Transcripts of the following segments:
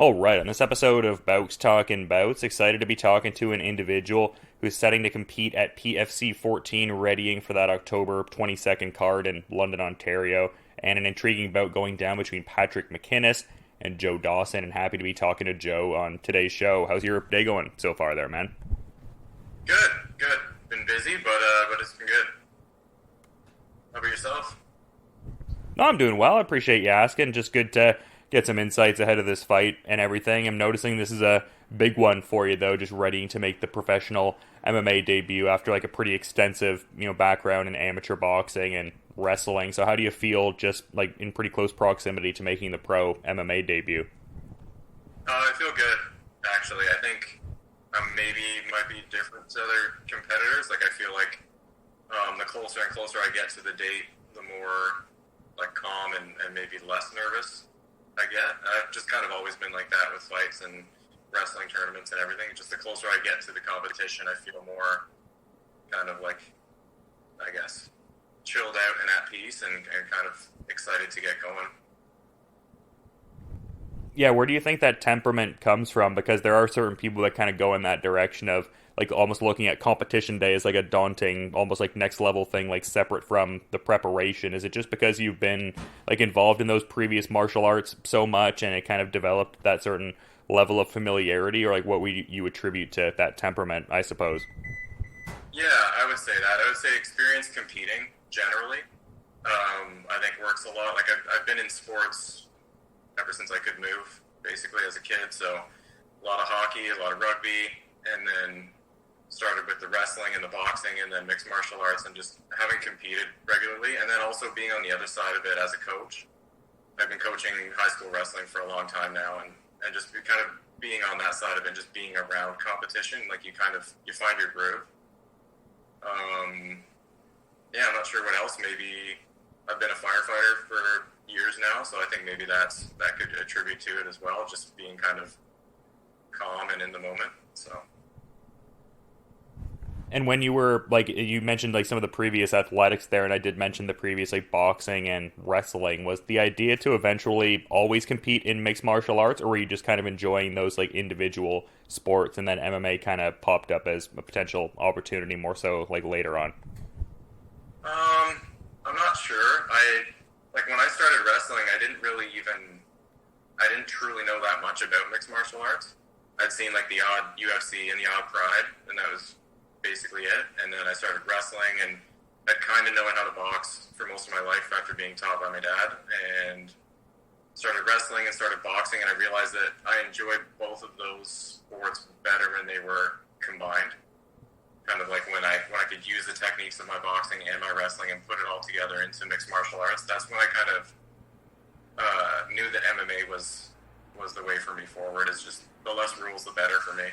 All right, on this episode of Bowks Talking Bouts, excited to be talking to an individual who's setting to compete at PFC 14, readying for that October 22nd card in London, Ontario, and an intriguing bout going down between Patrick MacInnis and Joe Dawson. And happy to be talking to Joe on today's show. How's your day going so far there, man? Good, good. Been busy, but it's been good. How about yourself? No, I'm doing well. I appreciate you asking. Just good to get some insights ahead of this fight and everything. I'm noticing this is a big one for you, though, just readying to make the professional MMA debut after like a pretty extensive, background in amateur boxing and wrestling. So how do you feel just like in pretty close proximity to making the pro MMA debut? I feel good, actually. I think maybe might be different to other competitors. Like I feel like the closer and closer I get to the date, the more like calm and maybe less nervous I get. I've just kind of always been like that with fights and wrestling tournaments and everything. Just the closer I get to the competition, I feel more kind of like, I guess, chilled out and at peace and kind of excited to get going. Yeah, where do you think that temperament comes from? Because there are certain people that kind of go in that direction of like almost looking at competition day as like a daunting, almost like next level thing, like separate from the preparation. Is it just because you've been like involved in those previous martial arts so much and it kind of developed that certain level of familiarity, or like what would you attribute to that temperament, I suppose? Yeah, I would say that. I would say experience competing generally, I think works a lot. Like I've been in sports ever since I could move, basically as a kid. So a lot of hockey, a lot of rugby, and then started with the wrestling and the boxing and then mixed martial arts and just having competed regularly. And then also being on the other side of it as a coach. I've been coaching high school wrestling for a long time now and just kind of being on that side of it, just being around competition, like you find your groove. Yeah, I'm not sure what else. Maybe I've been a firefighter for years now, so I think maybe that could attribute to it as well, just being kind of calm and in the moment. So. And when you were like, you mentioned like some of the previous athletics there, and I did mention the previous like boxing and wrestling. Was the idea to eventually always compete in mixed martial arts, or were you just kind of enjoying those like individual sports, and then MMA kind of popped up as a potential opportunity more so like later on? I'm not sure. When I started wrestling, I didn't truly know that much about mixed martial arts. I'd seen like the odd UFC and the odd Pride, and that was basically it. And then I started wrestling, and I'd kind of known how to box for most of my life after being taught by my dad, and started wrestling and started boxing, and I realized that I enjoyed both of those sports better when they were combined. Kind of like when I could use the techniques of my boxing and my wrestling and put it all together into mixed martial arts. That's when I kind of knew that MMA was the way for me forward. It's just the less rules, the better for me.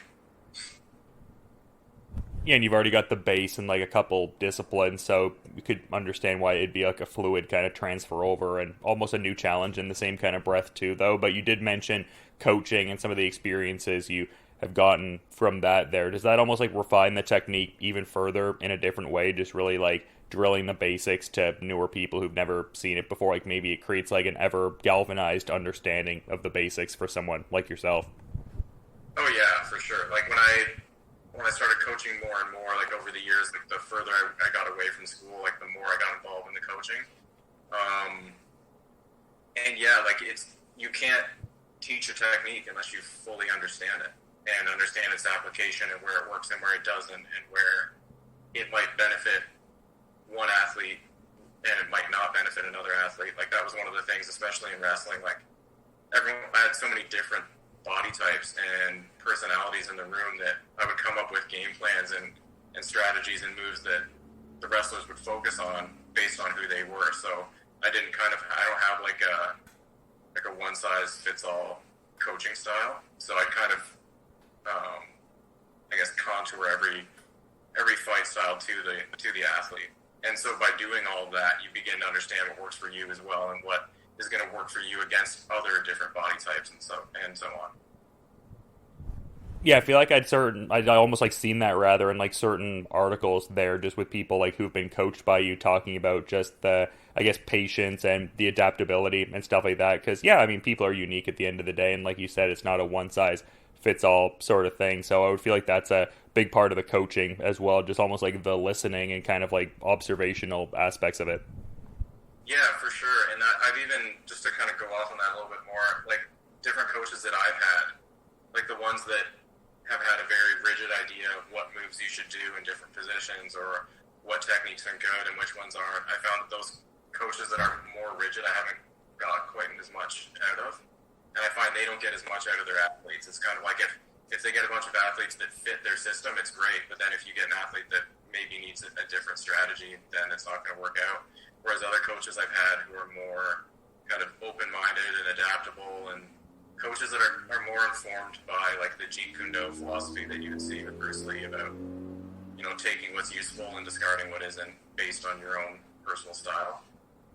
Yeah, and you've already got the base and like a couple disciplines, so you could understand why it'd be like a fluid kind of transfer over and almost a new challenge in the same kind of breath too, though. But you did mention coaching and some of the experiences you have gotten from that there. Does that almost like refine the technique even further in a different way, just really like drilling the basics to newer people who've never seen it before? Like maybe it creates like an ever galvanized understanding of the basics for someone like yourself. Oh yeah, for sure. Like when I started coaching more and more, like over the years, like the further I got away from school, like the more I got involved in the coaching. And yeah, like you can't teach a technique unless you fully understand it and understand its application and where it works and where it doesn't, and where it might benefit one athlete and it might not benefit another athlete. Like that was one of the things, especially in wrestling, like I had so many different body types and personalities in the room that I would come up with game plans and strategies and moves that the wrestlers would focus on based on who they were. So I don't have like a one size fits all coaching style. So I kind of, I guess, contour every fight style to the athlete. And so by doing all of that, you begin to understand what works for you as well and what is going to work for you against other different body types and so on. Yeah, I feel like I'd almost like seen that rather in like certain articles there, just with people like who've been coached by you talking about just the I guess, patience and the adaptability and stuff like that. Because, yeah, I mean, people are unique at the end of the day. And like you said, it's not a one-size-fits-all sort of thing. So I would feel like that's a big part of the coaching as well, just almost like the listening and kind of like observational aspects of it. Yeah, for sure. And I've even, just to kind of go off on that a little bit more, like different coaches that I've had, like the ones that have had a very rigid idea of what moves you should do in different positions or what techniques are good and which ones aren't. I found that those coaches that are more rigid, I haven't got quite as much out of. And I find they don't get as much out of their athletes. It's kind of like if they get a bunch of athletes that fit their system, it's great. But then if you get an athlete that maybe needs a different strategy, then it's not going to work out. Whereas other coaches I've had who are more kind of open-minded and adaptable, and coaches that are more informed by like the Jeet Kune Do philosophy that you would see with Bruce Lee about, taking what's useful and discarding what isn't based on your own personal style.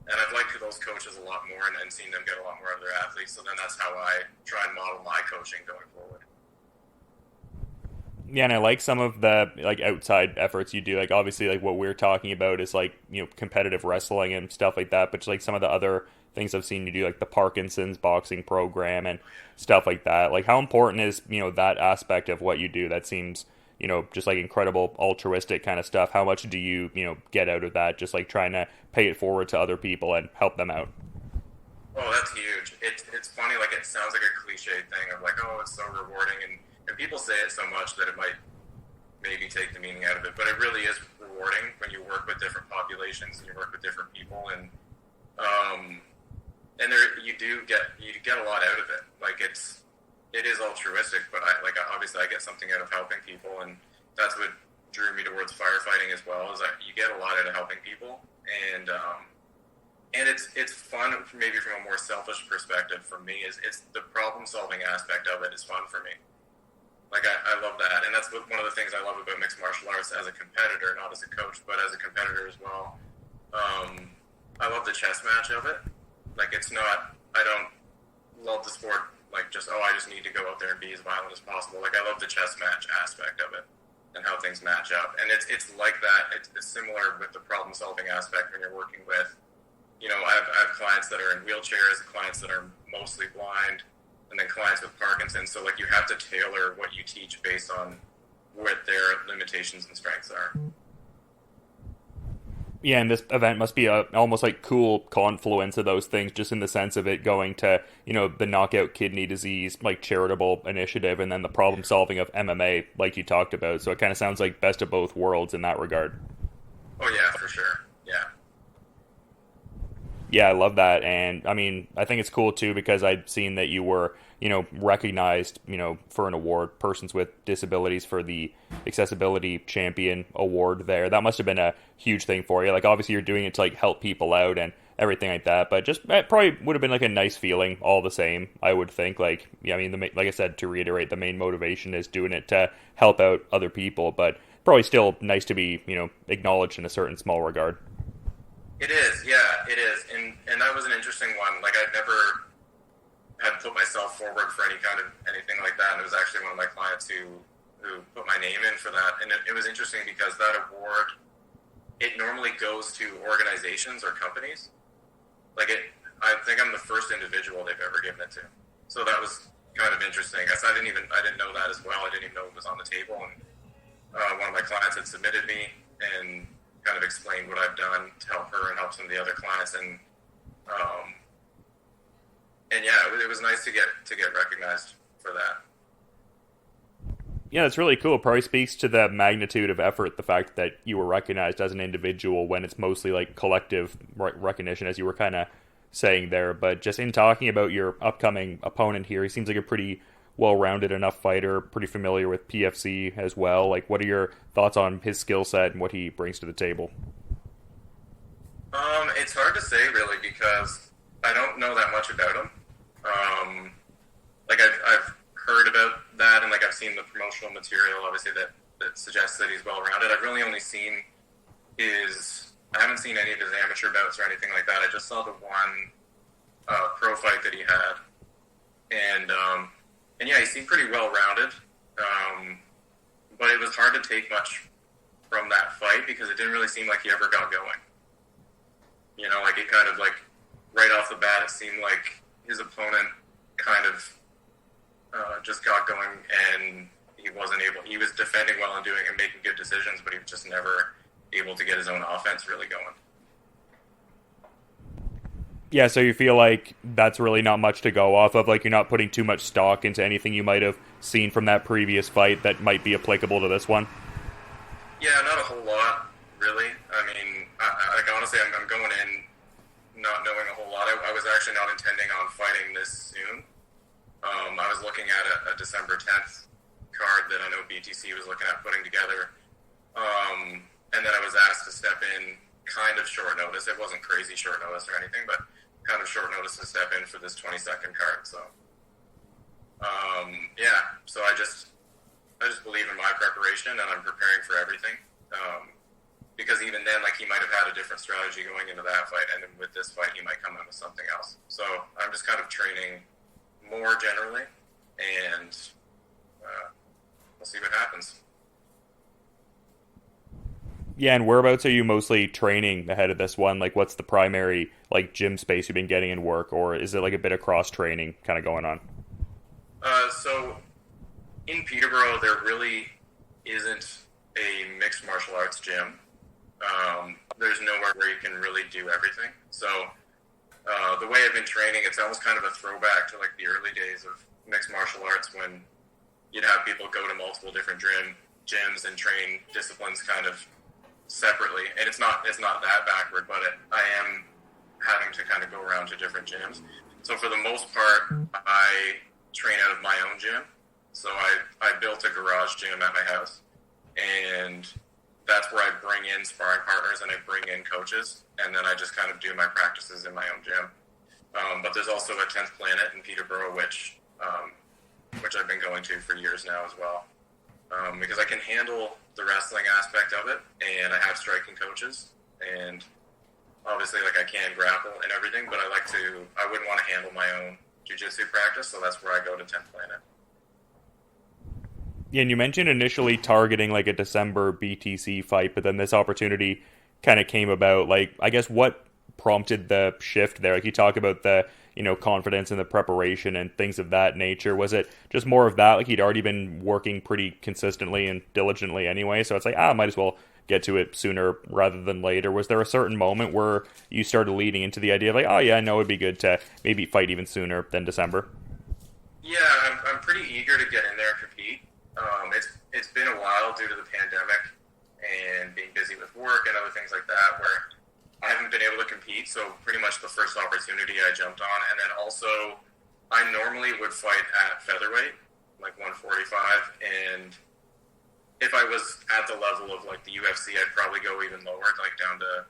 And I've liked those coaches a lot more and seen them get a lot more out of their athletes. So then that's how I try and model my coaching going forward. Yeah, and I like some of the like outside efforts you do. Like obviously, like what we're talking about is like competitive wrestling and stuff like that. But just like some of the other things I've seen you do, like the Parkinson's boxing program and stuff like that. Like how important is that aspect of what you do? That seems just like incredible altruistic kind of stuff. How much do you get out of that? Just like trying to pay it forward to other people and help them out. Oh, that's huge. It's funny. Like it sounds like a cliche thing of like, oh, it's so rewarding and people say it so much that it might maybe take the meaning out of it, but it really is rewarding when you work with different populations and you work with different people, and there you get a lot out of it. Like it is altruistic, but obviously I get something out of helping people, and that's what drew me towards firefighting as well. Is that you get a lot out of helping people, and it's fun. Maybe from a more selfish perspective, for me, it's the problem solving aspect of it is fun for me. Like, I love that. And that's one of the things I love about mixed martial arts as a competitor, not as a coach, but as a competitor as well. I love the chess match of it. Like, I don't love the sport, like, I just need to go out there and be as violent as possible. Like, I love the chess match aspect of it and how things match up. And it's like that. It's similar with the problem-solving aspect when you're working with, I have clients that are in wheelchairs, clients that are mostly blind, and then clients with Parkinson's. So like you have to tailor what you teach based on what their limitations and strengths are. Yeah, and this event must be a almost like cool confluence of those things, just in the sense of it going to, the knockout kidney disease, like charitable initiative, and then the problem solving of MMA, like you talked about. So it kind of sounds like best of both worlds in that regard. Oh yeah, for sure. Yeah. Yeah, I love that. And I mean, I think it's cool too because I'd seen that you were, recognized, for an award, Persons with Disabilities, for the Accessibility Champion Award there. That must have been a huge thing for you. Like, obviously you're doing it to like help people out and everything like that, but just it probably would have been like a nice feeling all the same, I would think. Like, yeah, I mean, like I said, to reiterate, the main motivation is doing it to help out other people, but probably still nice to be, acknowledged in a certain small regard. It is, yeah, it is. And that was an interesting one. Like, I'd never had put myself forward for anything like that. And it was actually one of my clients who put my name in for that. And it was interesting because that award, it normally goes to organizations or companies. Like I think I'm the first individual they've ever given it to. So that was kind of interesting. I didn't know that as well. I didn't even know it was on the table. And one of my clients had submitted me and kind of explained what I've done to help her and help some of the other clients, and yeah, it was nice to get recognized for that. Yeah, it's really cool. It probably speaks to the magnitude of effort, the fact that you were recognized as an individual when it's mostly like collective recognition, as you were kind of saying there. But just in talking about your upcoming opponent here, he seems like a pretty well-rounded enough fighter, pretty familiar with PFC as well. Like, what are your thoughts on his skill set and what he brings to the table? It's hard to say really because I don't know that much about him. Like I've heard about that, and like I've seen the promotional material, obviously that suggests that he's well-rounded. I've really only seen I haven't seen any of his amateur bouts or anything like that. I just saw the one pro fight that he had, and yeah, he seemed pretty well-rounded, but it was hard to take much from that fight because it didn't really seem like he ever got going. Like it kind of like right off the bat, it seemed like his opponent kind of just got going, and he wasn't able. He was defending well and making good decisions, but he was just never able to get his own offense really going. Yeah, so you feel like that's really not much to go off of? Like, you're not putting too much stock into anything you might have seen from that previous fight that might be applicable to this one? Yeah, not a whole lot, really. I mean, like honestly, I'm going in not knowing a whole lot. I was actually not intending on fighting this soon. I was looking at a December 10th card that I know BTC was looking at putting together. And then I was asked to step in kind of short notice. It wasn't crazy short notice or anything, but kind of short notice to step in for this 22nd card. So, so I just believe in my preparation, and I'm preparing for everything. Because even then, like, he might have had a different strategy going into that fight, and then with this fight, he might come in with something else. So I'm just kind of training more generally, and we'll see what happens. Yeah, and whereabouts are you mostly training ahead of this one? Like, what's the primary, like, gym space you've been getting in work, or is it, like, a bit of cross-training kind of going on? So, in Peterborough, there really isn't a mixed martial arts gym. There's nowhere where you can really do everything. So, the way I've been training, it's almost kind of a throwback to, like, the early days of mixed martial arts when you'd have people go to multiple different gyms and train disciplines kind of separately, and it's not that backward, but I am having to kind of go around to different gyms. So for the most part, I train out of my own gym. So I built a garage gym at my house, and that's where I bring in sparring partners and I bring in coaches, and then I just kind of do my practices in my own gym. But there's also a 10th Planet in Peterborough, which I've been going to for years now as well, because I can handle the wrestling aspect of it, and I have striking coaches, and obviously, like, I can grapple and everything, but I wouldn't want to handle my own jiu-jitsu practice, so that's where I go to 10th Planet. Yeah, and you mentioned initially targeting, like, a December BTC fight, but then this opportunity kind of came about. Like, I guess what prompted the shift there? Like, you talk about the, confidence and the preparation and things of that nature. Was it just more of that? Like, he'd already been working pretty consistently and diligently anyway, so it's like, might as well get to it sooner rather than later. Was there a certain moment where you started leading into the idea of, like, I know it'd be good to maybe fight even sooner than December? Yeah, I'm pretty eager to get in there and compete. It's been a while due to the pandemic and being busy with work and other things like that, where I haven't been able to compete, so pretty much the first opportunity I jumped on. And then also, I normally would fight at featherweight, like 145, and if I was at the level of, like, the UFC, I'd probably go even lower, like down to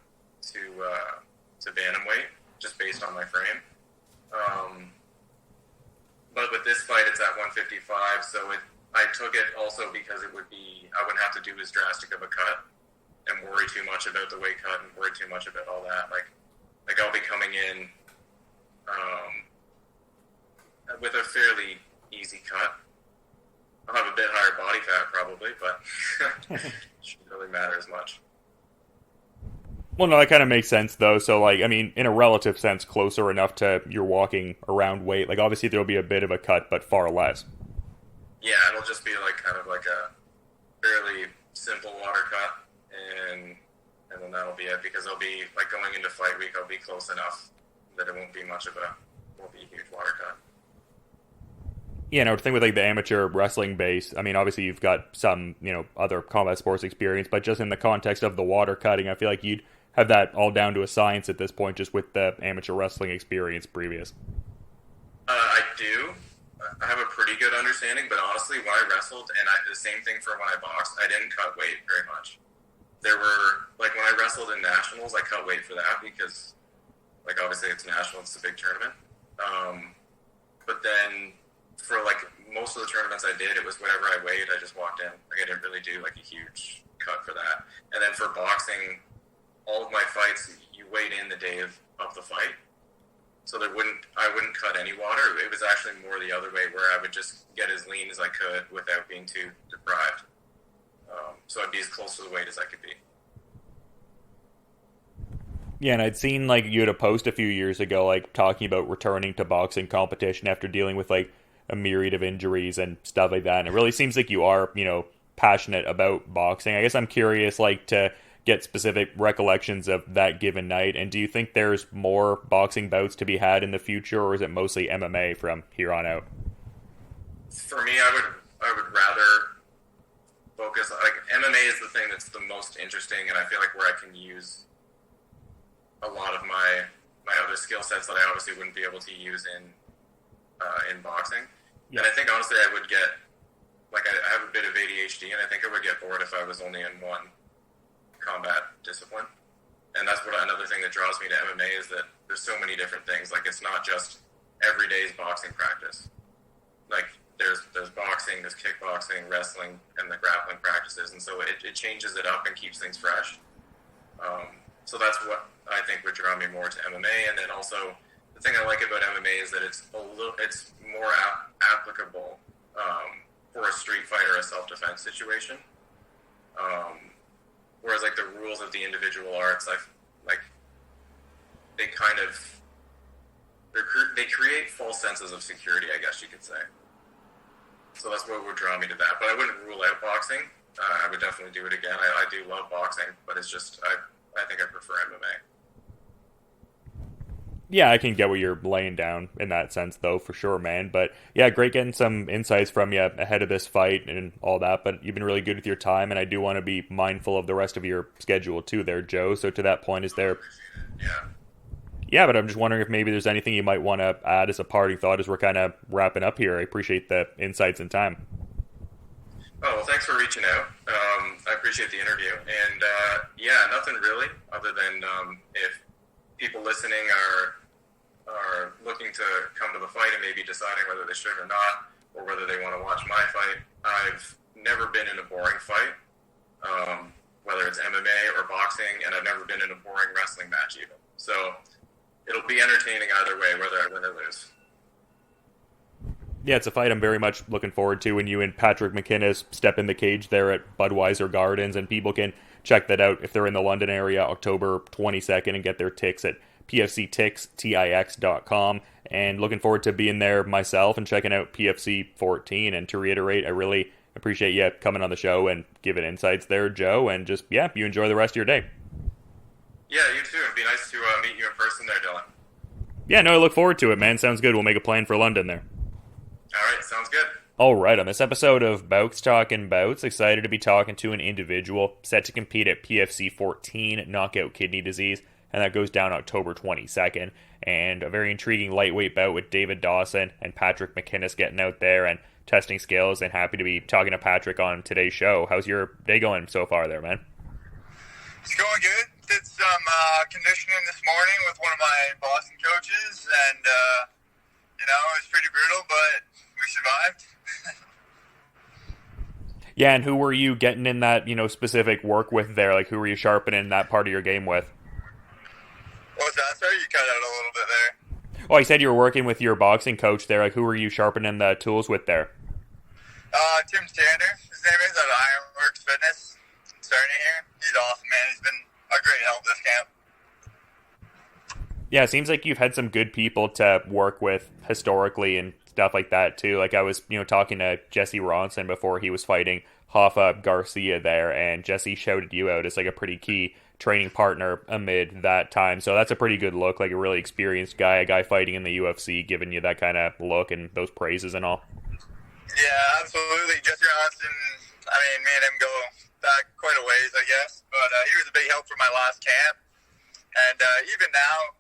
bantamweight, just based on my frame. But with this fight, it's at 155, so I took it also because I wouldn't have to do as drastic of a cut and worry too much about the weight cut and worry too much about all that. Like I'll be coming in with a fairly easy cut. I'll have a bit higher body fat probably, but it shouldn't really matter as much. Well, no, that kind of makes sense, though. So, like, I mean, in a relative sense, closer enough to you're walking around weight. Like, obviously, there'll be a bit of a cut, but far less. Yeah, it'll just be, like, kind of like a fairly simple water cut, and then that'll be it, because I'll be, like, going into fight week, I'll be close enough that it won't be a huge water cut. Yeah, no, the thing with, like, the amateur wrestling base, I mean, obviously you've got some, other combat sports experience, but just in the context of the water cutting, I feel like you'd have that all down to a science at this point, just with the amateur wrestling experience previous. I do. I have a pretty good understanding, but honestly, when I wrestled, and the same thing for when I boxed, I didn't cut weight very much. There were, like, when I wrestled in nationals, I cut weight for that because, like, obviously it's national, it's a big tournament. But then for, like, most of the tournaments I did, it was whatever I weighed, I just walked in. Like, I didn't really do, like, a huge cut for that. And then for boxing, all of my fights, you weighed in the day of the fight. So I wouldn't cut any water. It was actually more the other way, where I would just get as lean as I could without being too deprived. So I'd be as close to the weight as I could be. Yeah, and I'd seen like you had a post a few years ago, like talking about returning to boxing competition after dealing with like a myriad of injuries and stuff like that. And it really seems like you are, passionate about boxing. I guess I'm curious, like, to get specific recollections of that given night. And do you think there's more boxing bouts to be had in the future, or is it mostly MMA from here on out? For me, I would rather focus, like, MMA is the thing that's the most interesting, and I feel like where I can use a lot of my other skill sets that I obviously wouldn't be able to use in boxing. Yeah. And I think honestly I would get, like, I have a bit of ADHD, and I think I would get bored if I was only in one combat discipline. And that's what another thing that draws me to MMA is that there's so many different things. Like, it's not just every day's boxing practice. Like, there's boxing, there's kickboxing, wrestling, and the grappling practices, and so it changes it up and keeps things fresh. So that's what I think would draw me more to MMA. And then also, the thing I like about MMA is that it's more applicable for a street fight or a self-defense situation. Whereas, like, the rules of the individual arts, they kind of they create false senses of security, I guess you could say. So that's what would draw me to that. But I wouldn't rule out boxing. I would definitely do it again. I do love boxing, but it's just I think I prefer MMA. Yeah, I can get what you're laying down in that sense, though, for sure, man. But yeah, great getting some insights from you ahead of this fight and all that. But you've been really good with your time, and I do want to be mindful of the rest of your schedule too there, Joe. So to that point, is there... Yeah, but I'm just wondering if maybe there's anything you might want to add as a parting thought as we're kind of wrapping up here. I appreciate the insights and time. Oh, well, thanks for reaching out. I appreciate the interview. And yeah, nothing really other than if people listening are looking to come to the fight and maybe deciding whether they should or not, or whether they want to watch my fight. I've never been in a boring fight, whether it's MMA or boxing, and I've never been in a boring wrestling match even. So it'll be entertaining either way, whether I win or lose. Yeah, it's a fight I'm very much looking forward to when you and Patrick MacInnis step in the cage there at Budweiser Gardens, and people can check that out if they're in the London area October 22nd and get their ticks at pfctix.com. And looking forward to being there myself and checking out PFC 14. And to reiterate, I really appreciate you coming on the show and giving insights there, Joe, and just, yeah, you enjoy the rest of your day. Yeah, you too. It'd be nice to meet you in person there, Dylan. Yeah, no, I look forward to it, man. Sounds good. We'll make a plan for London there. All right, sounds good. All right, on this episode of Bowks Talking Bouts, excited to be talking to an individual set to compete at PFC 14 knockout kidney disease, and that goes down October 22nd. And a very intriguing lightweight bout with David Dawson and Patrick MacInnis getting out there and testing skills, and happy to be talking to Patrick on today's show. How's your day going so far there, man? It's going good. Did some conditioning this morning with one of my Boston coaches, and, it was pretty brutal, but we survived. Yeah, and who were you getting in that, specific work with there? Like, who were you sharpening that part of your game with? What's that? Sorry, you cut out a little bit there. Oh, I said you were working with your boxing coach there. Like, who were you sharpening the tools with there? Tim Stander, his name is, at Ironworks Fitness. Starting here. He's awesome, man. He's been a great help this camp. Yeah, it seems like you've had some good people to work with historically and stuff like that too. Like, I was, talking to Jesse Ronson before he was fighting Hoffa Garcia there, and Jesse shouted you out as like a pretty key training partner amid that time. So that's a pretty good look, like a really experienced guy, a guy fighting in the UFC, giving you that kind of look and those praises and all. Yeah, absolutely. Jesse Ronson, me and him go back quite a ways, I guess. But he was a big help for my last camp. And even now,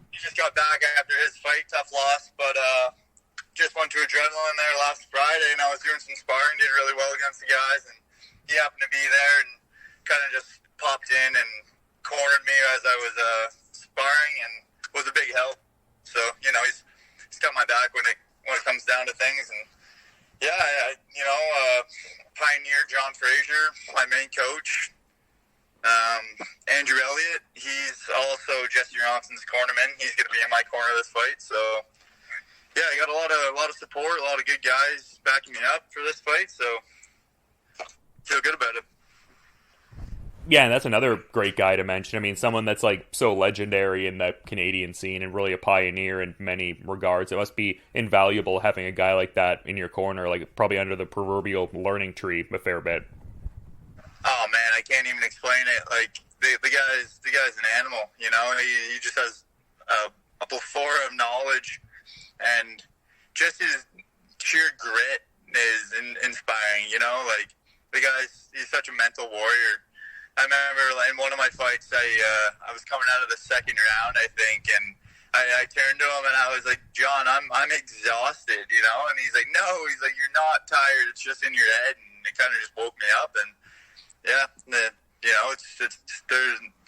he just got back after his fight, tough loss. But just went to adrenaline there last Friday, and I was doing some sparring, did really well against the guys. And he happened to be there and kind of just popped in and cornered me as I was sparring, and was a big help. So, he's got my back when it comes down to things. And yeah, Pioneer John Frazier, my main coach. Andrew Elliott, he's also Jesse Ronson's cornerman. He's going to be in my corner this fight. So yeah, I got a lot of support, a lot of good guys backing me up for this fight. So feel good about it. Yeah, and that's another great guy to mention. I mean, someone that's like so legendary in the Canadian scene and really a pioneer in many regards. It must be invaluable having a guy like that in your corner, like probably under the proverbial learning tree a fair bit. Oh man, I can't even explain it. Like the guy's an animal. You know, he just has a plethora of knowledge, and just his sheer grit is inspiring. You know, like he's such a mental warrior. I remember in one of my fights, I was coming out of the second round, I think, and I turned to him and I was like, John, I'm exhausted, you know? And he's like, no, you're not tired. It's just in your head. And it kind of just woke me up. And yeah, you know, it's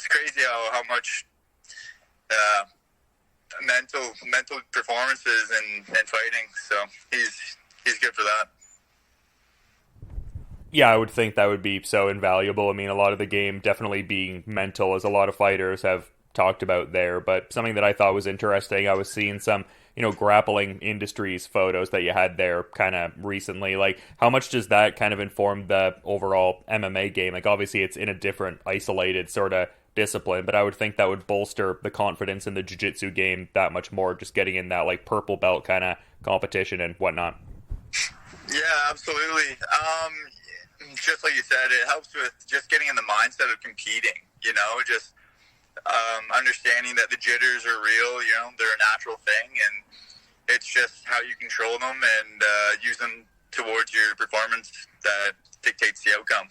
crazy how much mental performances and fighting. So he's good for that. Yeah, I would think that would be so invaluable. I mean, a lot of the game definitely being mental, as a lot of fighters have talked about there. But something that I thought was interesting, I was seeing some, grappling industries photos that you had there kind of recently. Like, how much does that kind of inform the overall MMA game? Like, obviously, it's in a different, isolated sort of discipline, but I would think that would bolster the confidence in the jiu-jitsu game that much more, just getting in that, like, purple belt kind of competition and whatnot. Yeah, absolutely. Just like you said, it helps with just getting in the mindset of competing, just understanding that the jitters are real, they're a natural thing, and it's just how you control them and use them towards your performance that dictates the outcome,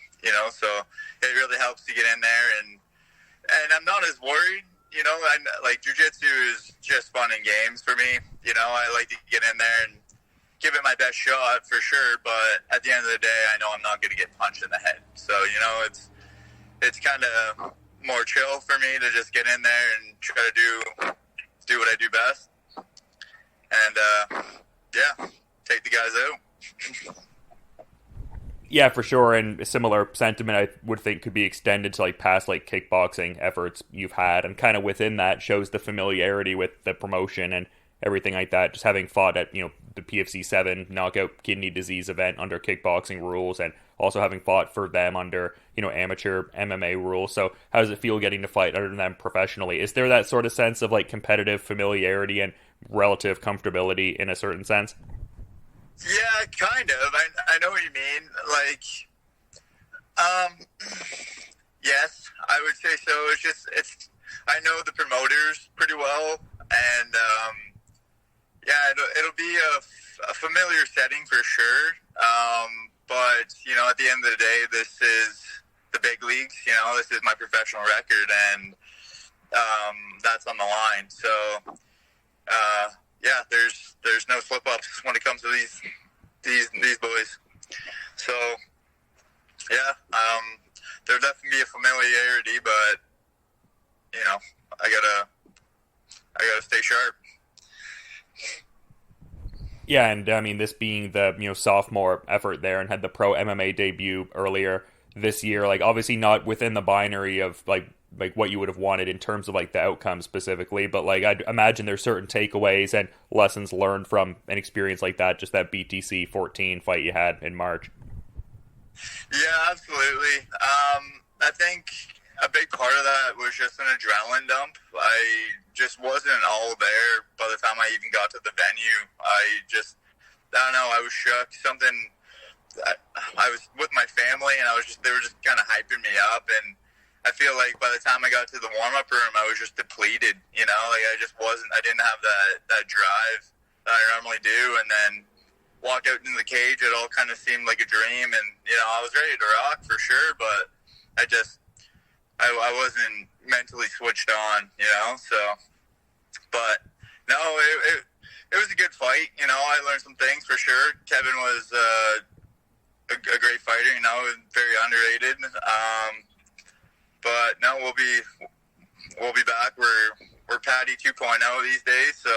so it really helps to get in there, and I'm not as worried, like jiu-jitsu is just fun and games for me, I like to get in there and give it my best shot for sure, but at the end of the day, I know I'm not going to get punched in the head. So, it's kind of more chill for me to just get in there and try to do what I do best. And, take the guys out. Yeah, for sure, and a similar sentiment I would think could be extended to like past like kickboxing efforts you've had, and kind of within that shows the familiarity with the promotion and everything like that, just having fought at, the PFC 7 knockout kidney disease event under kickboxing rules, and also having fought for them under, amateur MMA rules. So how does it feel getting to fight under them professionally? Is there that sort of sense of like competitive familiarity and relative comfortability in a certain sense? Yeah, kind of. I know what you mean. Like, yes, I would say so. I know the promoters pretty well, and, it'll be a familiar setting for sure. But, at the end of the day, this is the big leagues, this is my professional record, and that's on the line. So, there's no slip-ups when it comes to these boys. So, there'll definitely be a familiarity, but, I gotta stay sharp. Yeah, and I mean, this being the sophomore effort there, and had the pro MMA debut earlier this year, like obviously not within the binary of like what you would have wanted in terms of like the outcome specifically, but like I'd imagine there's certain takeaways and lessons learned from an experience like that, just that BTC 14 fight you had in March. Yeah, absolutely. I think a big part of that was just an adrenaline dump. I just wasn't all there by the time I even got to the venue. I don't know, I was shook. I was with my family, and they were just kind of hyping me up, and I feel like by the time I got to the warm-up room, I was just depleted, like I didn't have that drive that I normally do, and then walked out into the cage, it all kind of seemed like a dream, and, I was ready to rock for sure, but I wasn't mentally switched on, so, but no, it was a good fight, I learned some things for sure. Kevin was a great fighter, very underrated, but no, we'll be back. We're Patty 2.0 these days, so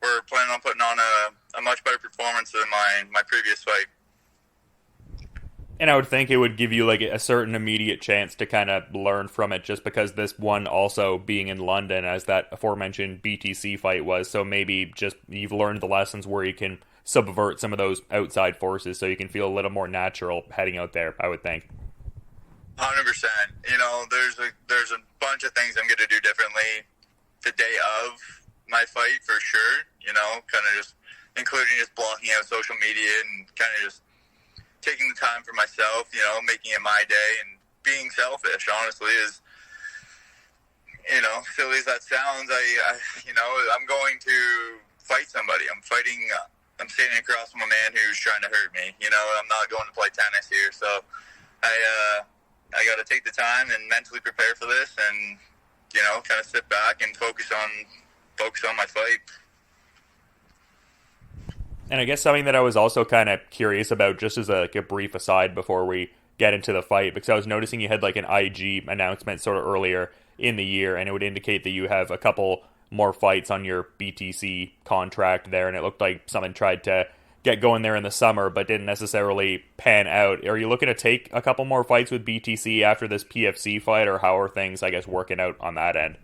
we're planning on putting on a much better performance than my previous fight. And I would think it would give you like a certain immediate chance to kind of learn from it, just because this one also being in London, as that aforementioned BTC fight was. So maybe just you've learned the lessons where you can subvert some of those outside forces, so you can feel a little more natural heading out there, I would think. 100%. You know, there's a bunch of things I'm going to do differently the day of my fight for sure. You know, kind of just including just blocking out social media and kind of just taking the time for myself. You know, making it my day and being selfish. Honestly, is, you know, silly as that sounds. You know, I'm going to fight somebody. I'm standing across from a man who's trying to hurt me. You know, I'm not going to play tennis here, so I got to take the time and mentally prepare for this, and, you know, kind of sit back and focus on my fight. And I guess something that I was also kind of curious about, just as a brief aside before we get into the fight, because I was noticing you had like an IG announcement sort of earlier in the year, and it would indicate that you have a couple more fights on your BTC contract there, and it looked like someone tried to get going there in the summer but didn't necessarily pan out. Are you looking to take a couple more fights with BTC after this PFC fight, or how are things, I guess, working out on that end?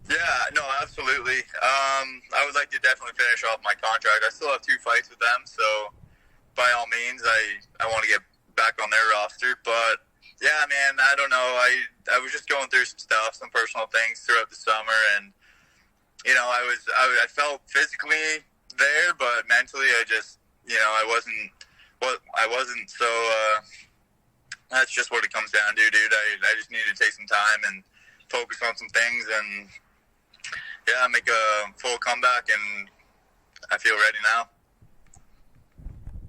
Yeah, no, absolutely. I would like to definitely finish off my contract. I still have 2 fights with them, so by all means, I want to get back on their roster. But yeah, man, I don't know. I was just going through some stuff, some personal things throughout the summer, and, you know, I felt physically there, but mentally I just, you know, I wasn't. So that's just what it comes down to, dude. I just needed to take some time and focus on some things, and yeah, make a full comeback, and I feel ready now.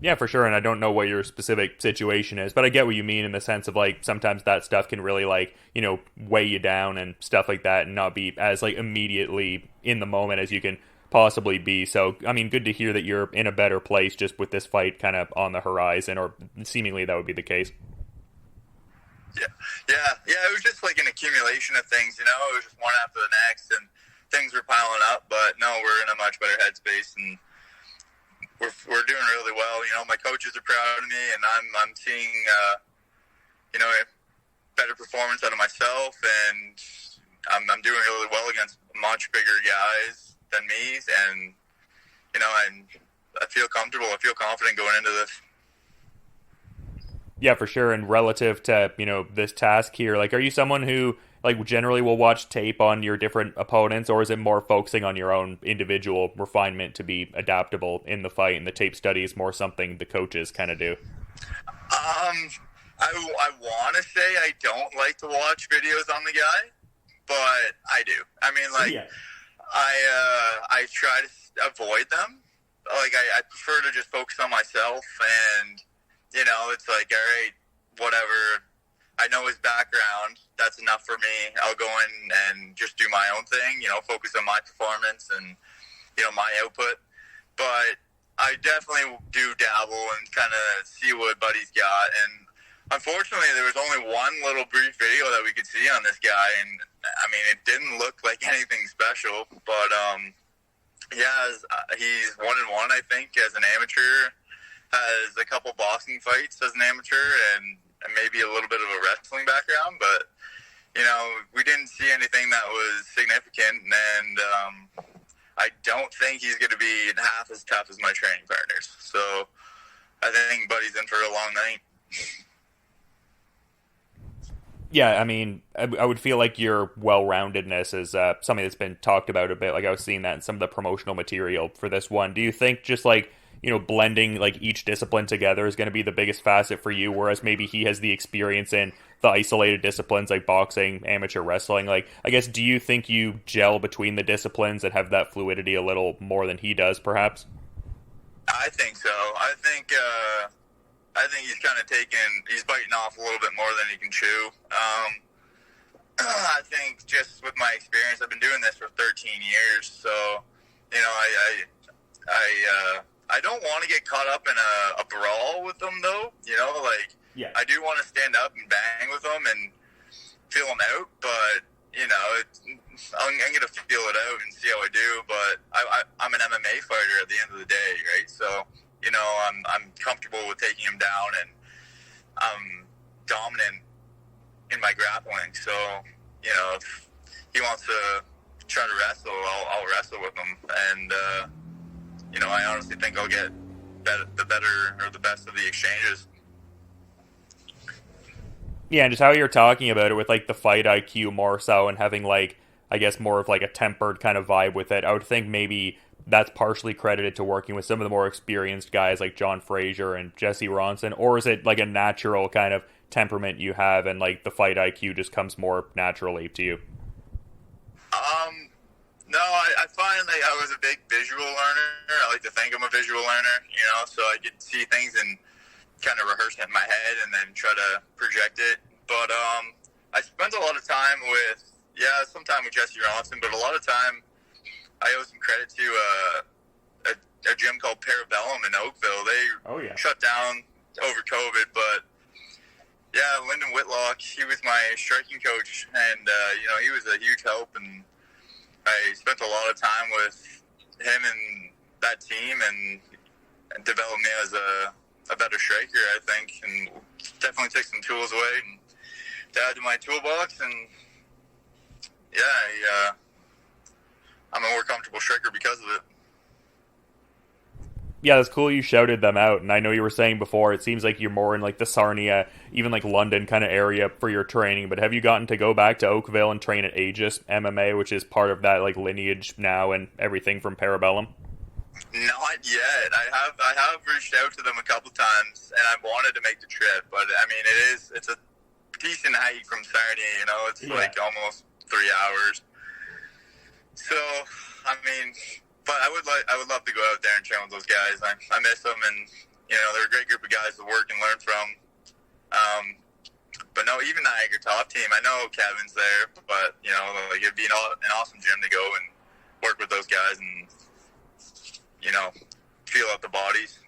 Yeah, for sure, and I don't know what your specific situation is, but I get what you mean in the sense of, like, sometimes that stuff can really, like, you know, weigh you down and stuff like that, and not be as, like, immediately in the moment as you can possibly be. So, I mean, good to hear that you're in a better place just with this fight kind of on the horizon, or seemingly that would be the case. Yeah, it was just like an accumulation of things, you know, it was just one after the next, and things were piling up, but no, we're in a much better headspace, and we're doing really well. You know, my coaches are proud of me, and I'm seeing, you know, a better performance out of myself, and I'm doing really well against much bigger guys than me, and, you know, I feel comfortable. I feel confident going into this. Yeah, for sure. And relative to, you know, this task here, like, are you someone who, like, generally will watch tape on your different opponents, or is it more focusing on your own individual refinement to be adaptable in the fight, and the tape study is more something the coaches kind of do? I want to say I don't like to watch videos on the guy, but I do. I mean, like, yeah. I try to avoid them. Like, I prefer to just focus on myself, and, you know, it's like, all right, whatever. I know his background. That's enough for me. I'll go in and just do my own thing, you know, focus on my performance and, you know, my output. But I definitely do dabble and kind of see what Buddy's got. And unfortunately, there was only one little brief video that we could see on this guy. And, I mean, it didn't look like anything special. But, yeah, he's 1-1, I think, as an amateur. Has a couple boxing fights as an amateur, and maybe a little bit of a wrestling background, but, you know, we didn't see anything that was significant, and I don't think he's going to be half as tough as my training partners. So I think Buddy's in for a long night. Yeah, I mean, I would feel like your well-roundedness is something that's been talked about a bit. Like, I was seeing that in some of the promotional material for this one. Do you think just, like, you know, blending, like, each discipline together is going to be the biggest facet for you, whereas maybe he has the experience in the isolated disciplines like boxing, amateur wrestling? Like, I guess, do you think you gel between the disciplines and have that fluidity a little more than he does, perhaps? I think so. I think he's biting off a little bit more than he can chew. I think just with my experience, I've been doing this for 13 years, so, you know, I don't want to get caught up in a brawl with them, though. You know, like, yeah. I do want to stand up and bang with them and feel them out, but, you know, I'm going to feel it out and see how I do. But I'm an MMA fighter at the end of the day, right? So, you know, I'm comfortable with taking him down, and I'm dominant in my grappling. So, you know, if he wants to try to wrestle, I'll wrestle with him, and you know, I honestly think I'll get the better or the best of the exchanges. Yeah, and just how you're talking about it with like the fight IQ more so, and having like I guess more of like a tempered kind of vibe with it. I would think maybe that's partially credited to working with some of the more experienced guys like John Fraser and Jesse Ronson, or is it like a natural kind of temperament you have and like the fight IQ just comes more naturally to you? No, I find like I was a big visual learner. I like to think I'm a visual learner, so I get to see things and kind of rehearse it in my head and then try to project it. But I spent a lot of time with, some time with Jesse Ronson, but a lot of time I owe some credit to a gym called Parabellum in Oakville. They shut down over COVID, but Lyndon Whitlock, he was my striking coach, and he was a huge help, and I spent a lot of time with him and that team, and developed me as a better striker, I think, and definitely took some tools away and to add to my toolbox, and I'm a more comfortable striker because of it. Yeah, that's cool you shouted them out, and I know you were saying before, it seems like you're more in like the Sarnia, even like London kind of area for your training, but have you gotten to go back to Oakville and train at Aegis MMA, which is part of that like lineage now and everything from Parabellum? Not yet. I have reached out to them a couple times, and I've wanted to make the trip, but I mean, it's a decent hike from Sarnia, it's like almost 3 hours. So, I mean, but I would love to go out there and train with those guys. I miss them, and they're a great group of guys to work and learn from. But no, even Niagara Top Team, I know Kevin's there, but like it'd be an awesome gym to go and work with those guys and feel out the bodies.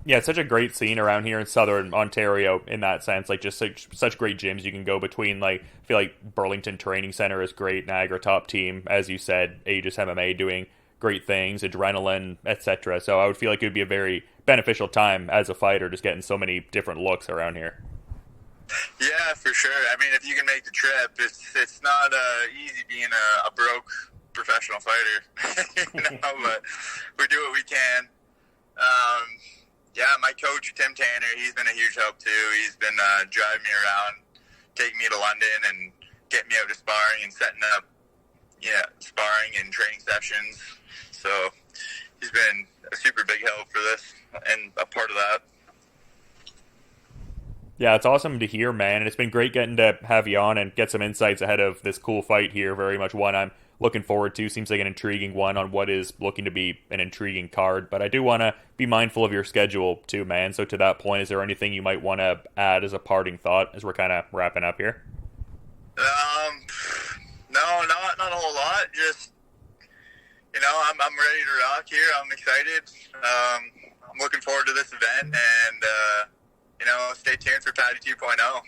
Yeah, it's such a great scene around here in Southern Ontario in that sense. Like, just such great gyms you can go between. Like, I feel like Burlington Training Center is great. Niagara Top Team, as you said, Aegis MMA doing great things, Adrenaline, etc. So I would feel like it would be a very beneficial time as a fighter, just getting so many different looks around here. Yeah, for sure. I mean, if you can make the trip, it's not easy being a broke professional fighter, but we do what we can. My coach, Tim Tanner, he's been a huge help too. He's been driving me around, taking me to London and getting me out to sparring and setting up, sparring and training sessions. So he's been a super big help for this and a part of that. Yeah, it's awesome to hear, man, and it's been great getting to have you on and get some insights ahead of this cool fight here. Very much one I'm looking forward to. Seems like an intriguing one on what is looking to be an intriguing card, but I do want to be mindful of your schedule too, man. So to that point, is there anything you might want to add as a parting thought as we're kind of wrapping up here? No, not a whole lot. Just, I'm ready to rock here. I'm excited. I'm looking forward to this event, and stay tuned for Patty 2.0.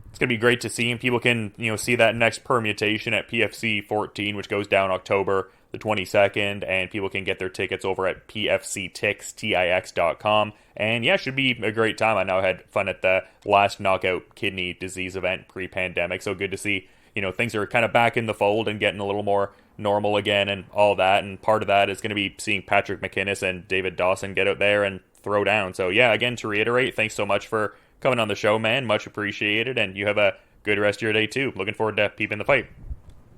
It's going to be great to see, and people can, see that next permutation at PFC 14, which goes down October the 22nd, and people can get their tickets over at pfctix.com. And yeah, it should be a great time. I know I had fun at the last knockout kidney disease event pre-pandemic, so good to see, things are kind of back in the fold and getting a little more normal again and all that, and part of that is going to be seeing Patrick MacInnis and David Dawson get out there and throw down. So yeah, again, to reiterate, thanks so much for coming on the show, man. Much appreciated, and you have a good rest of your day too. Looking forward to peeping the fight.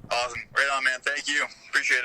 Awesome. Right on, man. Thank you. Appreciate it.